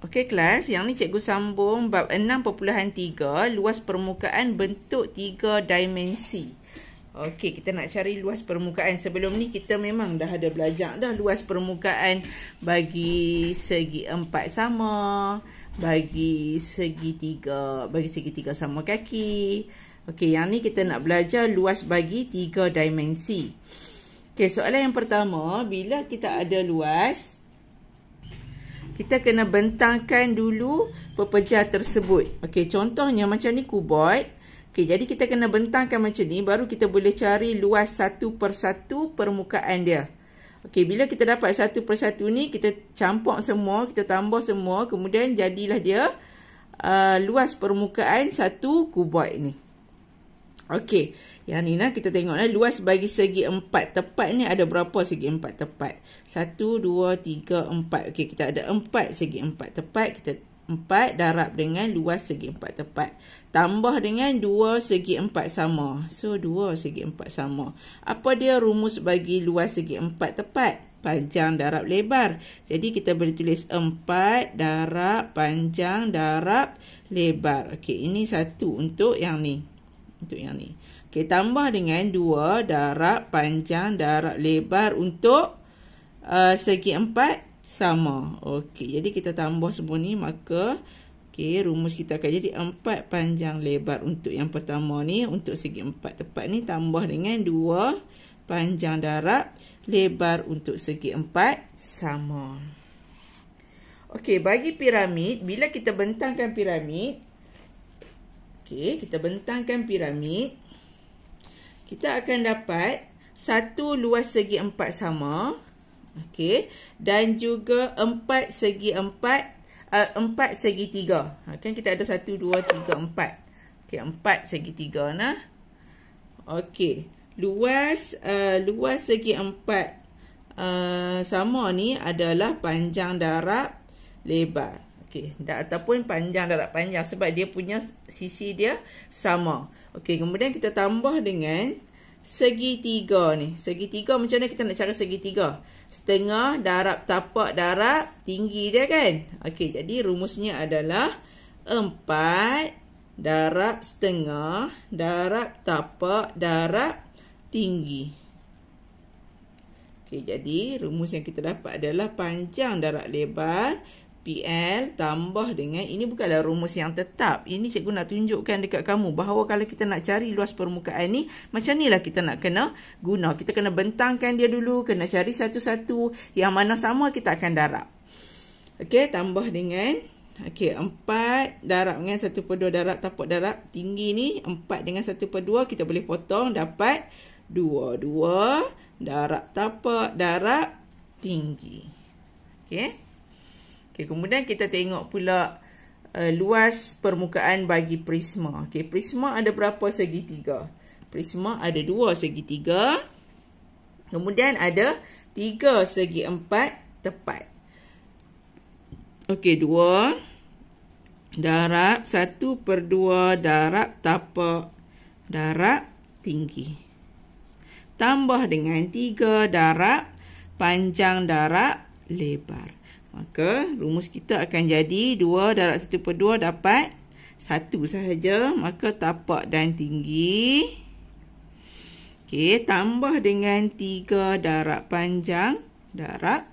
Okey kelas, yang ni cikgu sambung bab 6.3, luas permukaan bentuk 3 dimensi. Okey, kita nak cari luas permukaan. Sebelum ni kita memang dah ada belajar dah luas permukaan bagi segi 4 sama, bagi segi 3 sama kaki. Okey, yang ni kita nak belajar luas bagi 3 dimensi. Okey, soalan yang pertama, bila kita ada luas, kita kena bentangkan dulu pepejal tersebut. Okey, contohnya macam ni kuboid. Okey, jadi kita kena bentangkan macam ni, baru kita boleh cari luas satu persatu permukaan dia. Okey, bila kita dapat satu persatu ni, kita campur semua, kita tambah semua, kemudian jadilah dia luas permukaan satu kuboid ni. Okey, yang ni nah kita tengoklah luas bagi segi 4 tepat ni ada berapa segi 4 tepat? 1, 2, 3, 4. Okey, kita ada 4 segi 4 tepat. Kita 4 darab dengan luas segi 4 tepat. Tambah dengan 2 segi 4 sama. So, 2 segi 4 sama. Apa dia rumus bagi luas segi 4 tepat? Panjang darab lebar. Jadi, kita boleh tulis 4 darab panjang darab lebar. Okey, ini satu untuk yang ni. Okey, tambah dengan 2 darab panjang darab lebar untuk segi 4 sama. Okey, jadi kita tambah semua ni, maka okey, rumus kita akan jadi 4 panjang lebar untuk yang pertama ni, untuk segi 4 tepat ni, tambah dengan 2 panjang darab lebar untuk segi 4 sama. Okey, bagi piramid, bila kita bentangkan piramid, okey, kita bentangkan piramid, kita akan dapat satu luas segi 4 sama. Okey, dan juga 4 segi 4 segi 3. Kan kita ada 1 2 3 4. Okey, 4 segi 3 nah. Okey, luas segi 4 sama ni adalah panjang darab lebar. Okey, ataupun panjang darab panjang, sebab dia punya sisi dia sama. Okey, kemudian kita tambah dengan segi 3 ni. Segi 3 macam mana kita nak cara segi 3? Setengah darab tapak darab tinggi dia kan? Okey, jadi rumusnya adalah 4 darab setengah darab tapak darab tinggi. Okey, jadi rumus yang kita dapat adalah panjang darab lebar PL tambah dengan, ini bukanlah rumus yang tetap. Ini cikgu nak tunjukkan dekat kamu bahawa kalau kita nak cari luas permukaan ni, macam ni lah kita nak kena guna. Kita kena bentangkan dia dulu, kena cari satu-satu. Yang mana sama kita akan darab. Okey, tambah dengan, okey, 4 darab dengan 1/2 darab tapak darab tinggi ni. 4 dengan 1/2 kita boleh potong, dapat 2 darab tapak darab tinggi. Okey. Okey, kemudian kita tengok pula luas permukaan bagi prisma. Okey, prisma ada berapa segi 3? Prisma ada 2 segi 3. Kemudian ada 3 segi 4 tepat. Okey, 2 darab 1/2 darab tapak darab tinggi. Tambah dengan 3 darab panjang darab lebar. Maka rumus kita akan jadi 2 darab 1/2 dapat 1 sahaja. Maka tapak dan tinggi. Okey, tambah dengan 3 darab panjang darab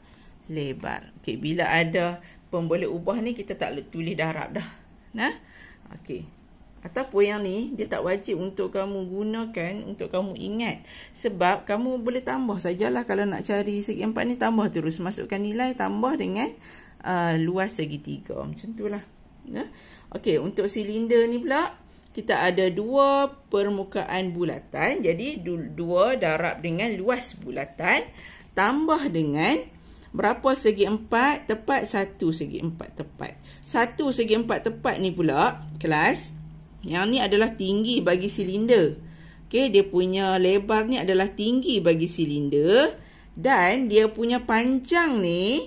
lebar. Okey, bila ada pemboleh ubah ni, kita tak tulis darab dah. Nah. Okey. Ataupun yang ni, dia tak wajib untuk kamu gunakan, untuk kamu ingat. Sebab kamu boleh tambah sajalah. Kalau nak cari segi 4 ni, tambah terus. Masukkan nilai, tambah dengan luas segi 3. Macam tu lah. Okey, untuk silinder ni pula, kita ada 2 permukaan bulatan. Jadi, 2 darab dengan luas bulatan. Tambah dengan berapa segi 4 tepat? 1 segi 4 tepat. 1 segi 4 tepat ni pula, kelas, yang ni adalah tinggi bagi silinder. Okey, dia punya lebar ni adalah tinggi bagi silinder. Dan dia punya panjang ni,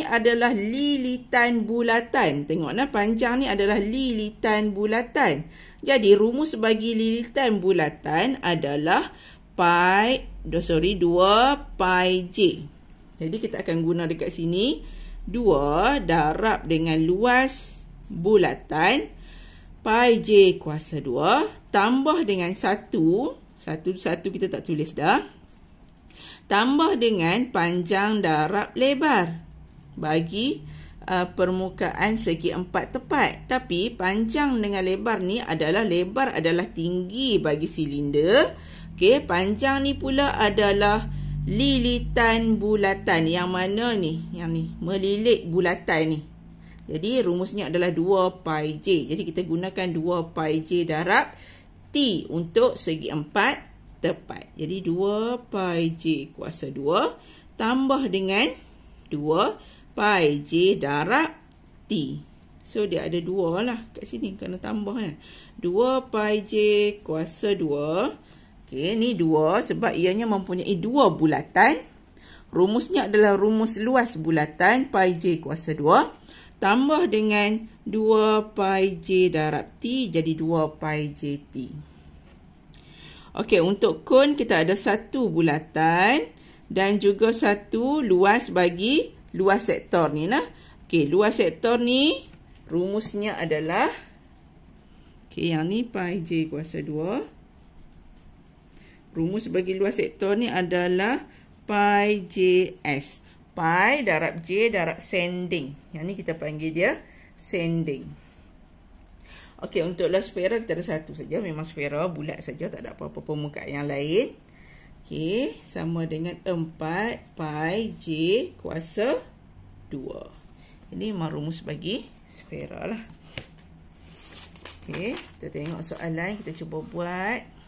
adalah lilitan bulatan. Tengoklah, panjang ni adalah lilitan bulatan. Jadi, rumus bagi lilitan bulatan adalah 2 pi j. Jadi, kita akan guna dekat sini 2 darab dengan luas bulatan pi j kuasa 2 tambah dengan 1 kita tak tulis dah, tambah dengan panjang darab lebar bagi permukaan segi 4 tepat. Tapi panjang dengan lebar ni adalah, lebar adalah tinggi bagi silinder. Okey, panjang ni pula adalah lilitan bulatan. Yang mana ni? Yang ni, melilit bulatan ni. Jadi rumusnya adalah 2 pi j. Jadi kita gunakan 2 pi j darab T untuk segi 4 tepat. Jadi 2 pi j kuasa 2 tambah dengan 2 pi j darab T. So dia ada 2 lah kat sini, kena tambah kan. 2 pi j kuasa 2. Okey, ni 2 sebab ianya mempunyai 2 bulatan. Rumusnya adalah rumus luas bulatan pi j kuasa 2 tambah dengan 2 pi j darab T, jadi 2 pi j T. Okey, untuk kon kita ada 1 bulatan dan juga 1 luas bagi luas sektor ni lah. Okey, luas sektor ni rumusnya adalah, okey, yang ni pi j kuasa 2. Rumus bagi luas sektor ni adalah pi js. Pi darab j darab sending. Yang ni kita panggil dia sending. Okey, untuk luas sfera kita ada 1 saja. Memang sfera bulat saja, tak ada apa-apa permukaan yang lain. Okey, sama dengan 4 pi j kuasa 2. Ini memang rumus bagi sfera lah. Okey, kita tengok soalan, kita cuba buat.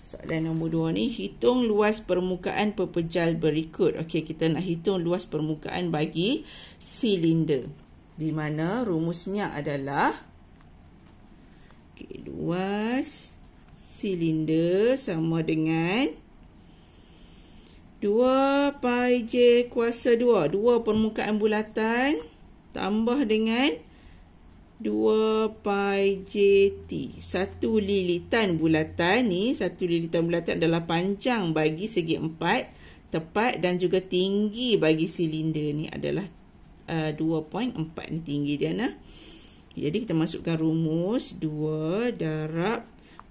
Soalan nombor 2 ni, hitung luas permukaan pepejal berikut. Okey, kita nak hitung luas permukaan bagi silinder. Di mana rumusnya adalah, okey, luas silinder sama dengan 2 pi j kuasa 2. 2 permukaan bulatan tambah dengan 2 pi j t. Satu lilitan bulatan ni, satu lilitan bulatan adalah panjang bagi segi 4 tepat dan juga tinggi bagi silinder ni adalah 2.4 ni tinggi dia nah. Jadi kita masukkan rumus 2 darab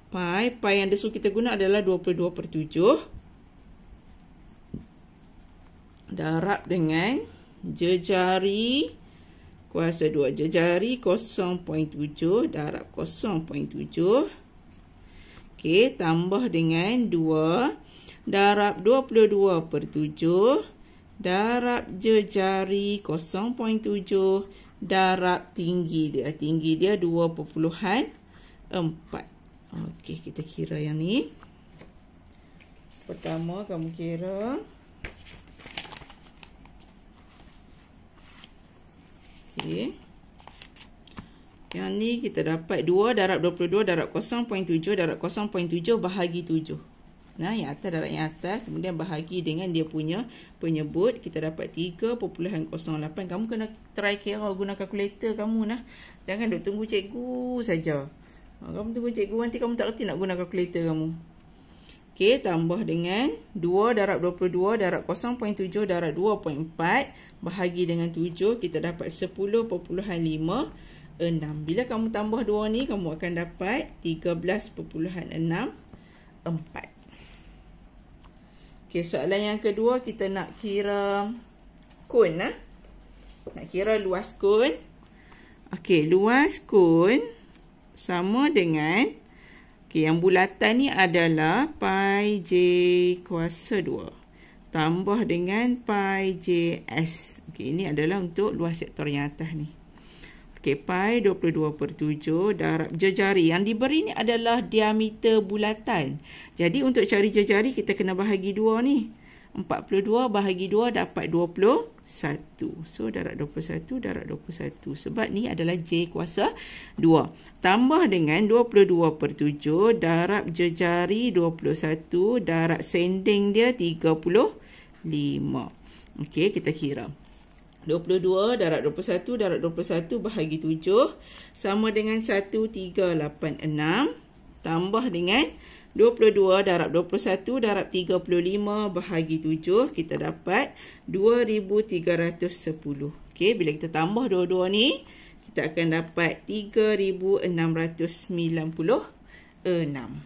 pi. Pi yang disuruh kita guna adalah 22/7 darab dengan jejari kuasa 2. Jejari 0.7 darab 0.7. Okey, tambah dengan 2 darab 22/7 darab jejari 0.7 darab tinggi dia. Tinggi dia 2.4. Okey, kita kira yang ni. Pertama kamu kira. Okey. Yang ni kita dapat 2 darab 22 darab 0.7 darab 0.7 bahagi 7. Nah, yang atas darab yang atas, kemudian bahagi dengan dia punya penyebut, kita dapat 3.08. Kamu kena try kira guna kalkulator kamu nah. Jangan duk tunggu cikgu saja. Kamu tunggu cikgu, nanti kamu tak reti nak guna kalkulator kamu. Okey, tambah dengan 2 darab 22 darab 0.7 darab 2.4 bahagi dengan 7, kita dapat 10.56. Bila kamu tambah 2 ni, kamu akan dapat 13.64. Okey, soalan yang kedua, kita nak kira kon nah. Nak kira luas kon. Okey, luas kon sama dengan, okey, yang bulatan ni adalah pi j kuasa 2 tambah dengan pi js. Okey, ini adalah untuk luas sektor yang atas ni. Okey, pi 22/7 darab jejari. Yang diberi ni adalah diameter bulatan. Jadi untuk cari jejari kita kena bahagi 2 ni. 42 bahagi 2 dapat 21. So darab 21 darab 21. Sebab ni adalah J kuasa 2. Tambah dengan 22/7 darab jejari 21 darab sending dia 35. Okey, kita kira. 22 darab 21 darab 21 bahagi 7 sama dengan 1386 tambah dengan 22 darab 21 darab 35 bahagi 7. Kita dapat 2310. Okey, bila kita tambah dua-dua ni, kita akan dapat 3696.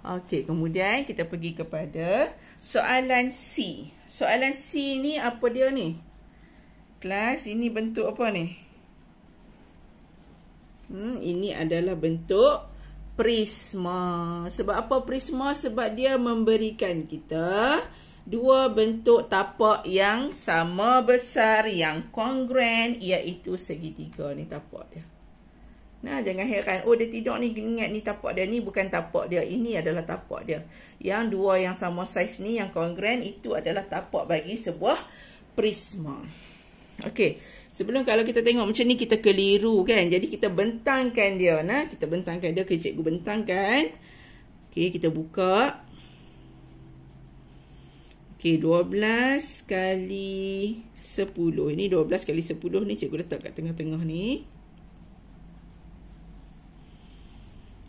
Okey, kemudian kita pergi kepada soalan C. Soalan C ni apa dia ni? Kelas, ini bentuk apa ni? Ini adalah bentuk prisma. Sebab apa prisma? Sebab dia memberikan kita dua bentuk tapak yang sama besar, yang kongruen, iaitu segitiga. Ni tapak dia. Nah, jangan heran, oh dia tidak ni, ingat ni tapak dia, ni bukan tapak dia, ini adalah tapak dia. Yang dua yang sama saiz ni, yang kongruen, itu adalah tapak bagi sebuah prisma. Okey, sebelum kalau kita tengok macam ni kita keliru kan. Jadi kita bentangkan dia. Nah, kita bentangkan dia, cikgu bentangkan. Okey, kita buka. Okey, 12 kali 10. Ini 12 kali 10 ni cikgu letak kat tengah-tengah ni.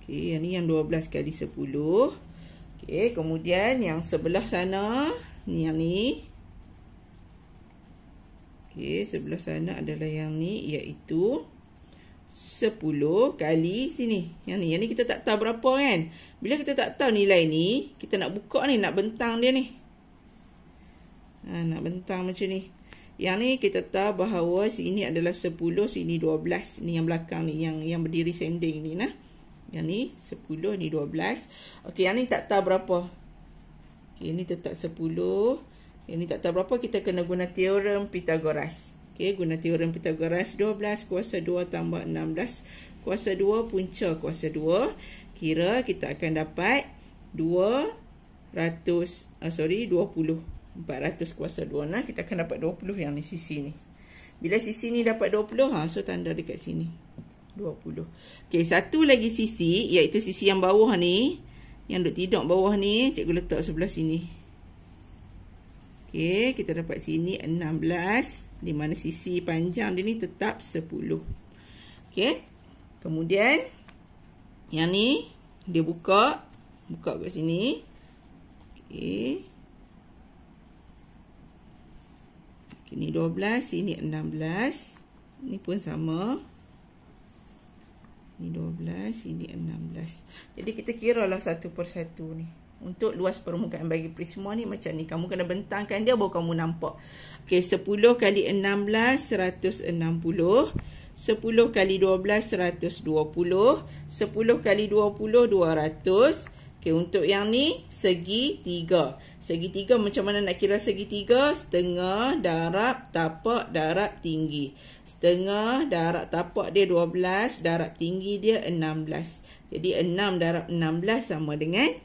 Okey, yang ni yang 12 kali 10. Okey, kemudian yang sebelah sana, ni yang ni. Okey, sebelah sana adalah yang ni, iaitu 10 kali sini. Yang ni kita tak tahu berapa kan. Bila kita tak tahu nilai ni, kita nak buka ni, nak bentang dia ni. Nak bentang macam ni. Yang ni kita tahu bahawa sini adalah 10, sini 12. Ni yang belakang ni, yang berdiri sending ni nah. Yang ni 10, ni 12. Okey, yang ni tak tahu berapa. Okey, ini tetap 10. Yang ni tak tahu berapa, kita kena guna teorem Pythagoras. Okey, guna teorem Pythagoras. 12 kuasa 2 tambah 16 kuasa 2 punca kuasa 2. Kira kita akan dapat 20. 400 kuasa 2. Nah, kita akan dapat 20 yang ni, sisi ni. Bila sisi ni dapat 20, so tanda dekat sini. 20. Okey, satu lagi sisi, iaitu sisi yang bawah ni. Yang duk tidak bawah ni, cikgu letak sebelah sini. Okey, kita dapat sini 16. Di mana sisi panjang dia ni tetap 10. Okey. Kemudian, yang ni, dia buka. Buka kat sini. Okey. Ini 12, ini 16. Ini pun sama. Ini 12, ini 16. Jadi kita kiralah satu persatu ni. Untuk luas permukaan bagi prisma ni macam ni. Kamu kena bentangkan dia baru kamu nampak. Okey, 10 kali 16, 160. 10 kali 12, 120. 10 kali 20, 200. Okey, untuk yang ni, segitiga. Segitiga macam mana nak kira segitiga? Setengah darab tapak darab tinggi. Setengah darab tapak dia 12, darab tinggi dia 16. Jadi 6 darab 16 sama dengan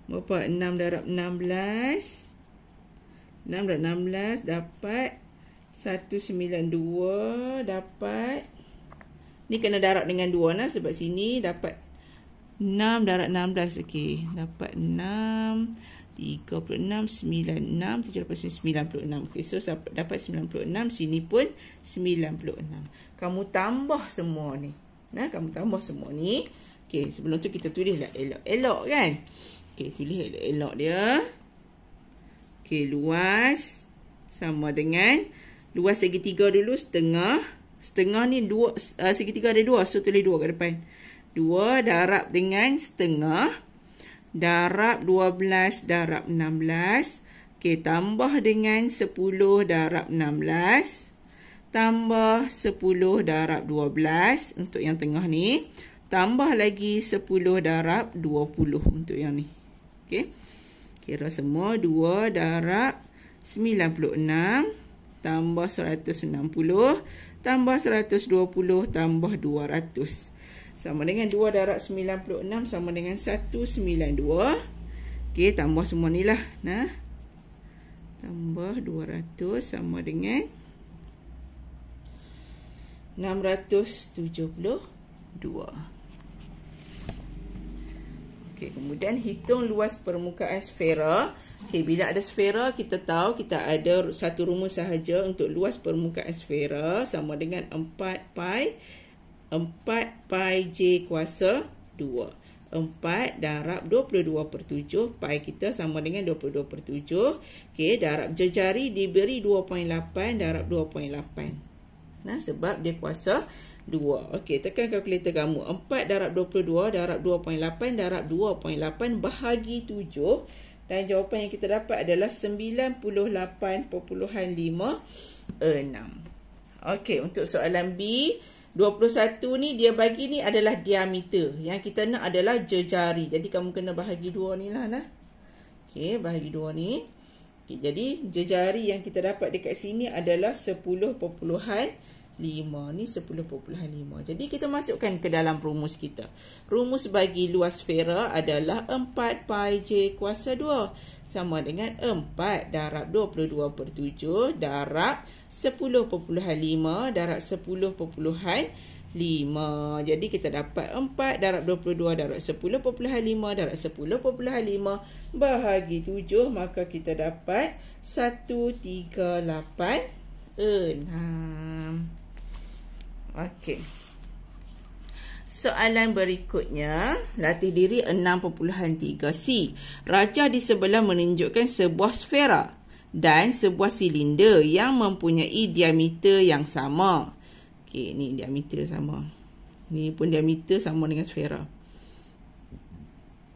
berapa? 6 darab 16. 6 darab 16 dapat 192. Dapat, ni kena darab dengan 2 nah, sebab sini dapat 6 darab 16. Okey, dapat 6, 36, 96, 7, 96. Okey, so dapat 96. Sini pun 96. Kamu tambah semua ni. Nah, kamu tambah semua ni. Okey, sebelum tu kita tulislah elok-elok kan. Okey, tulis elok-elok dia. Okey, luas sama dengan, luas segitiga dulu setengah. Setengah ni dua, segitiga ada 2, so tulis 2 kat depan. 2 darab dengan setengah. Darab 12 darab 16. Okey, tambah dengan 10 darab 16. Tambah 10 darab 12 untuk yang tengah ni. Tambah lagi 10 darab 20 untuk yang ni. Okey. Kira semua 2 darab 96 tambah 160 tambah 120 tambah 200. Sama dengan 2 darab 96 sama dengan 192. Okey, tambah semua ni lah. Nah. Tambah 200 sama dengan 672. Okey, kemudian hitung luas permukaan sfera. Okey, bila ada sfera, kita tahu kita ada satu rumus sahaja untuk luas permukaan sfera sama dengan 4 pi J kuasa 2. 4 darab 22/7. Pi kita sama dengan 22/7. Okey, darab jejari diberi 2.8 darab 2.8. Nah, sebab dia kuasa 2. Okey, tekan kalkulator kamu. 4 darab 22 darab 2.8 darab 2.8 bahagi 7. Dan jawapan yang kita dapat adalah 98.56. Okey, untuk soalan B, 21 ni dia bagi ni adalah diameter. Yang kita nak adalah jejari. Jadi kamu kena bahagi 2 ni lah. Okey, bahagi 2 ni. Okey, jadi jejari yang kita dapat dekat sini adalah 10.5. Ni 10.5. Jadi kita masukkan ke dalam rumus kita. Rumus bagi luas sfera adalah 4 pi j kuasa 2 sama dengan 4 darab 22/7 darab 10.5 darab 10.5. Jadi kita dapat 4 darab 22 darab 10.5 darab 10.5 bahagi 7. Maka kita dapat 138.6. Okey. Soalan berikutnya, latih diri 6.3C. Rajah di sebelah menunjukkan sebuah sfera dan sebuah silinder yang mempunyai diameter yang sama. Okey, ni diameter sama. Ni pun diameter sama dengan sfera.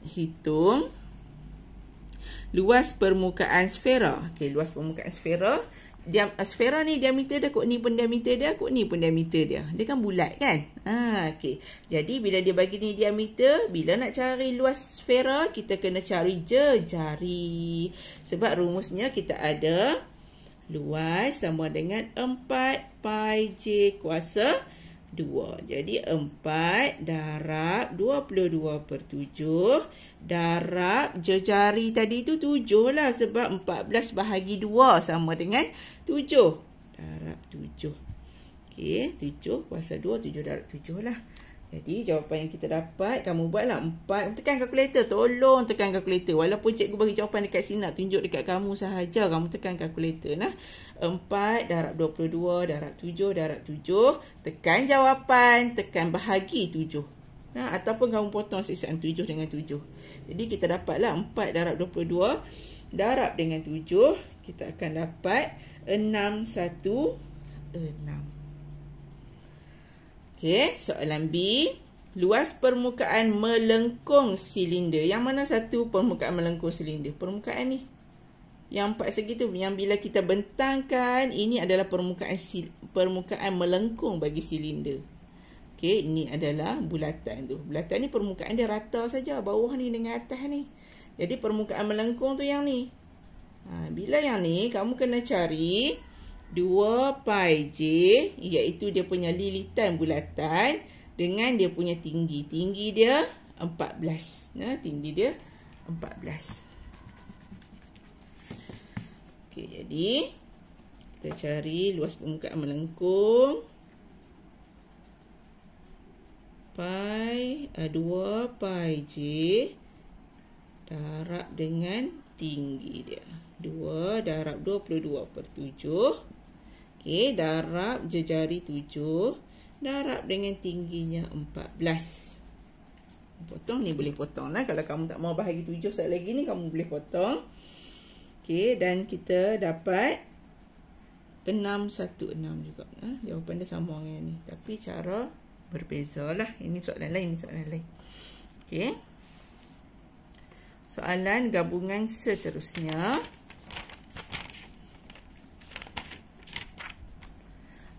Hitung luas permukaan sfera. Okey, luas permukaan sfera. Sfera ni diameter dia, kok ni pun diameter dia, kok ni pun diameter dia. Dia kan bulat kan? Okey. Jadi bila dia bagi ni diameter, bila nak cari luas sfera, kita kena cari jejari. Sebab rumusnya kita ada luas sama dengan 4 pi j kuasa 2. Jadi 4 darab 22/7 darab jejari tadi tu 7 lah. Sebab 14 bahagi 2 sama dengan 7. Darab 7. Okey, 7 kuasa 2, 7 darab 7 lah. Jadi jawapan yang kita dapat, kamu buatlah 4. Tekan kalkulator, tolong tekan kalkulator. Walaupun cikgu bagi jawapan dekat sini, nak tunjuk dekat kamu sahaja, kamu tekan kalkulator. 4 darab 22 darab 7 darab 7. Tekan jawapan, tekan bahagi 7. Ataupun kamu potong sisaan 7 dengan 7. Jadi kita dapatlah 4 darab 22 darab dengan 7. Kita akan dapat 616. Okey, soalan B. Luas permukaan melengkung silinder. Yang mana satu permukaan melengkung silinder? Permukaan ni. Yang 4 segi tu, yang bila kita bentangkan, ini adalah permukaan melengkung bagi silinder. Okey, ini adalah bulatan tu. Bulatan ni permukaan dia rata saja, bawah ni dengan atas ni. Jadi permukaan melengkung tu yang ni. Bila yang ni, kamu kena cari 2 pi j, iaitu dia punya lilitan bulatan dengan dia punya tinggi. Tinggi dia 14. Tinggi dia 14. Okey, jadi kita cari luas permukaan melengkung. 2 pi j darab dengan tinggi dia. 2 darab 22/7. Okey, darab jejari 7 darab dengan tingginya 14. Potong ni boleh potong lah. Kalau kamu tak mau bahagi 7 sekali lagi ni, kamu boleh potong. Okey, dan kita dapat 616 juga. Jawapan dia sama dengan ni. Tapi cara berbeza lah. Ini soalan lain, ini soalan lain. Okey. Soalan gabungan seterusnya.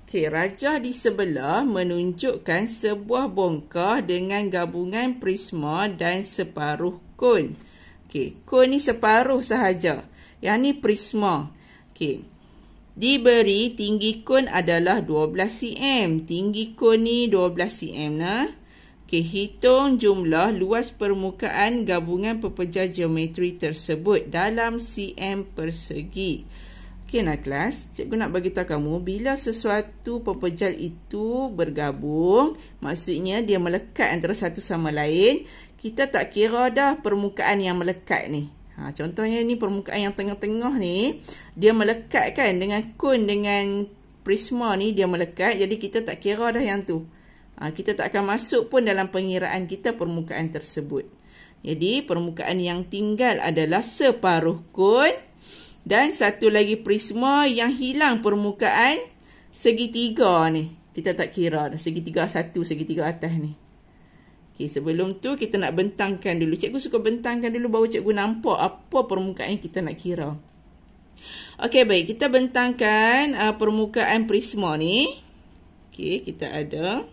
Okey, rajah di sebelah menunjukkan sebuah bongkah dengan gabungan prisma dan separuh kon. Okey, kon ni separuh sahaja. Yang ni prisma. Okey. Diberi tinggi kon adalah 12 cm. Tinggi kon ni 12 cm. Okey, hitung jumlah luas permukaan gabungan pepejal geometri tersebut dalam cm persegi. Okey kelas, cikgu nak bagi tahu kamu, bila sesuatu pepejal itu bergabung, maksudnya dia melekat antara satu sama lain, kita tak kira dah permukaan yang melekat ni. Contohnya ni permukaan yang tengah-tengah ni, dia melekat kan dengan kon dengan prisma ni, dia melekat, jadi kita tak kira dah yang tu. kita tak akan masuk pun dalam pengiraan kita permukaan tersebut. Jadi permukaan yang tinggal adalah separuh kon dan satu lagi prisma yang hilang permukaan segitiga ni. Kita tak kira dah segitiga satu, segitiga atas ni. Okey, sebelum tu kita nak bentangkan dulu. Cikgu suka bentangkan dulu baru cikgu nampak apa permukaan yang kita nak kira. Okey, baik. Kita bentangkan permukaan prisma ni. Okey, kita ada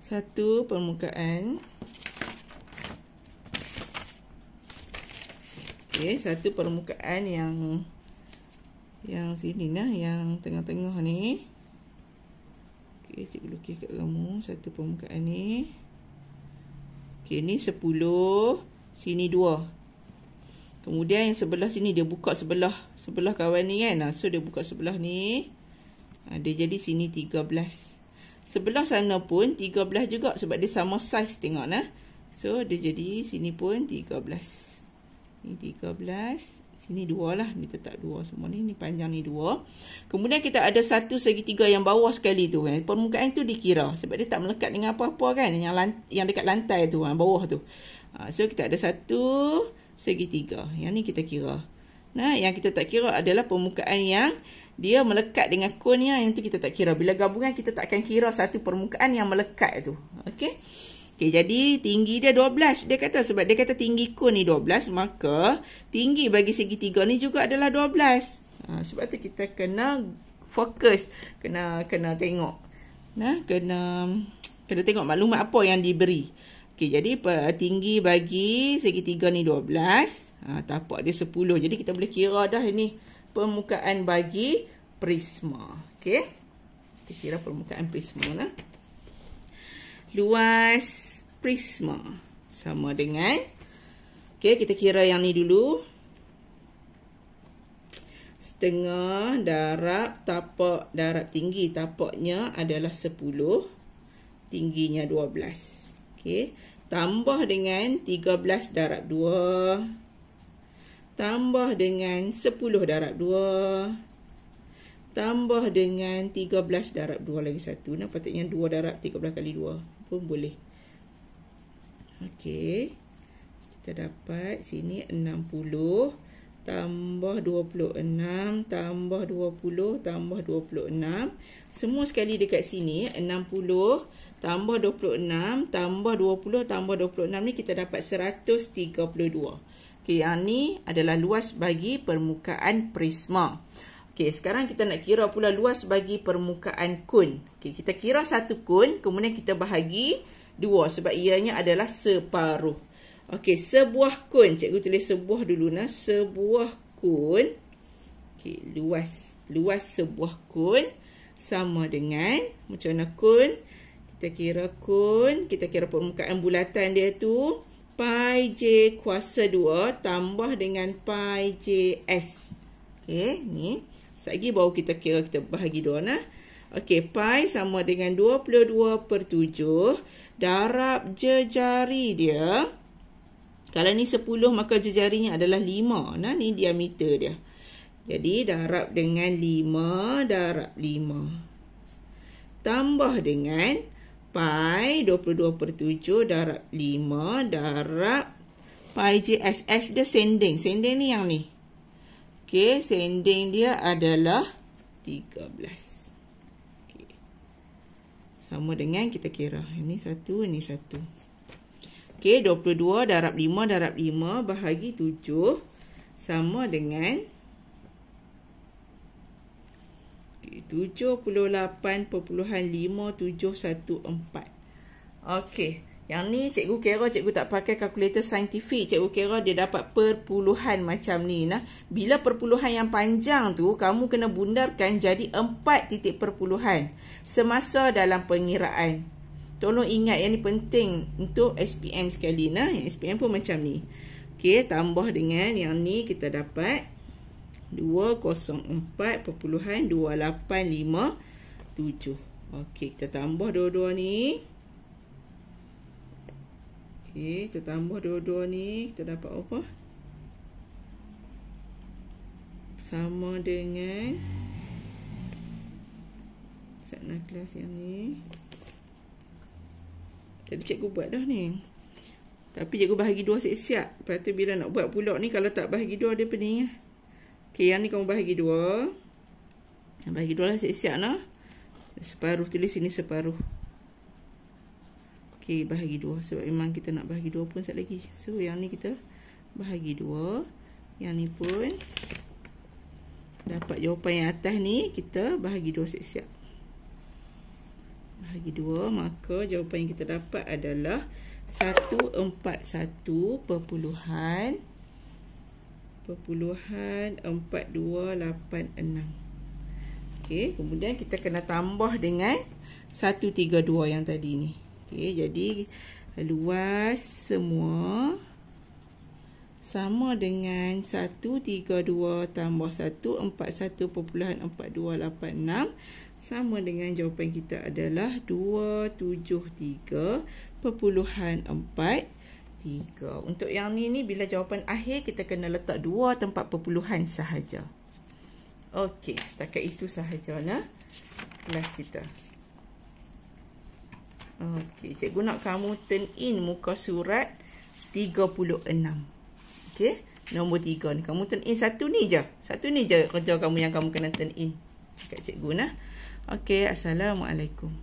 satu permukaan. Okey, satu permukaan yang sini lah, yang tengah-tengah ni. Okey, cikgu lukis kat kamu satu permukaan ni. Okey, ni 10, sini 2. Kemudian yang sebelah sini dia buka sebelah kawan ni kan. So dia buka sebelah ni. Dia jadi sini 13. Sebelah sana pun 13 juga sebab dia sama saiz, tengok nah. So dia jadi sini pun 13. Ni 13, sini 2 lah, ni tetap 2 semua ni panjang ni 2. Kemudian kita ada satu segitiga yang bawah sekali tu kan. Permukaan tu dikira sebab dia tak melekat dengan apa-apa kan, yang dekat lantai tu, bawah tu. So kita ada satu segitiga. Yang ni kita kira. Nah, yang kita tak kira adalah permukaan yang dia melekat dengan konnya, yang tu kita tak kira. Bila gabungan kita tak akan kira satu permukaan yang melekat tu. Okey. Okey, jadi tinggi dia 12. Dia kata sebab dia kata tinggi kon ni 12, maka tinggi bagi segitiga ni juga adalah 12. Sebab tu kita kena fokus, kena tengok. Nah, kena tengok maklumat apa yang diberi. Okey, jadi tinggi bagi segitiga ni 12. Tapak dia 10. Jadi kita boleh kira dah ini permukaan bagi prisma. Okey. Kita kira permukaan prisma lah. Luas prisma sama dengan, okey, kita kira yang ni dulu. Setengah darab tapak, darab tinggi tapaknya adalah 10. Tingginya 12. Okey. Tambah dengan 13 darab 2. Tambah dengan 10 darab 2. Tambah dengan 13 darab 2 lagi 1. Nah, patutnya 2 darab 13 kali 2 pun boleh. Okey. Kita dapat sini 60. Tambah 26. Tambah 20. Tambah 26. Semua sekali dekat sini. 60. Tambah 26, tambah 20, tambah 26 ni kita dapat 132. Okey, yang ni adalah luas bagi permukaan prisma. Okey, sekarang kita nak kira pula luas bagi permukaan kon. Okey, kita kira satu kon, kemudian kita bahagi 2 sebab ianya adalah separuh. Okey, sebuah kon, cikgu tulis sebuah dulu nah. Sebuah kon. Okey, luas sebuah kon sama dengan, macam mana kon? Kita kira kon, kita kira permukaan bulatan dia tu pi j kuasa 2 tambah dengan pi j s. Okey, ni. Sekejap baru kita kira, kita bahagi 2 nah. Okey, pi sama dengan 22/7 darab jejari dia. Kalau ni 10 maka jejarinya adalah 5. Nah, ni diameter dia. Jadi darab dengan 5 darab 5. Tambah dengan pi 22/7 darab 5 darab pi j s. S dia sending. Sending ni yang ni. Okey, sending dia adalah 13. Okey. Sama dengan kita kira. Ini 1, ini 1. Okey, 22 darab 5 darab 5 bahagi 7 sama dengan 78.5714. Okey, yang ni cikgu kira, cikgu tak pakai kalkulator saintifik. Cikgu kira dia dapat perpuluhan macam ni nah. Bila perpuluhan yang panjang tu kamu kena bundarkan jadi 4 titik perpuluhan semasa dalam pengiraan. Tolong ingat yang ni penting untuk SPM sekali nah. Yang SPM pun macam ni. Okey, tambah dengan yang ni kita dapat 204.2857. Okey, kita tambah dua-dua ni. Okey, kita tambah dua-dua ni. Kita dapat apa? Sama dengan Sakna kelas yang ni. Tadi cikgu buat dah ni. Tapi cikgu bahagi 2 siap-siap. Lepas tu bila nak buat pulak ni, kalau tak bahagi 2 dia pening. Okey, yang ni kamu bahagi 2. Bahagi 2 lah siap-siap nah. Separuh, tulis sini separuh. Okey, bahagi 2. Sebab memang kita nak bahagi 2 pun sekali lagi. So, yang ni kita bahagi 2. Yang ni pun dapat jawapan yang atas ni, kita bahagi 2 siap-siap. Bahagi 2, maka jawapan yang kita dapat adalah 141.4286. Okey, kemudian kita kena tambah dengan 132 yang tadi ni. Okey, jadi luas semua sama dengan 132 tambah 141.4286 sama dengan jawapan kita adalah 273.43. Untuk yang ni bila jawapan akhir kita kena letak 2 tempat perpuluhan sahaja. Okey, setakat itu sahajalah kelas kita. Okey, cikgu nak kamu turn in muka surat 36. Okey, nombor 3 ni. Kamu turn in satu ni je. Satu ni je kerja kamu yang kamu kena turn in kat cikgu nah. Okey, assalamualaikum.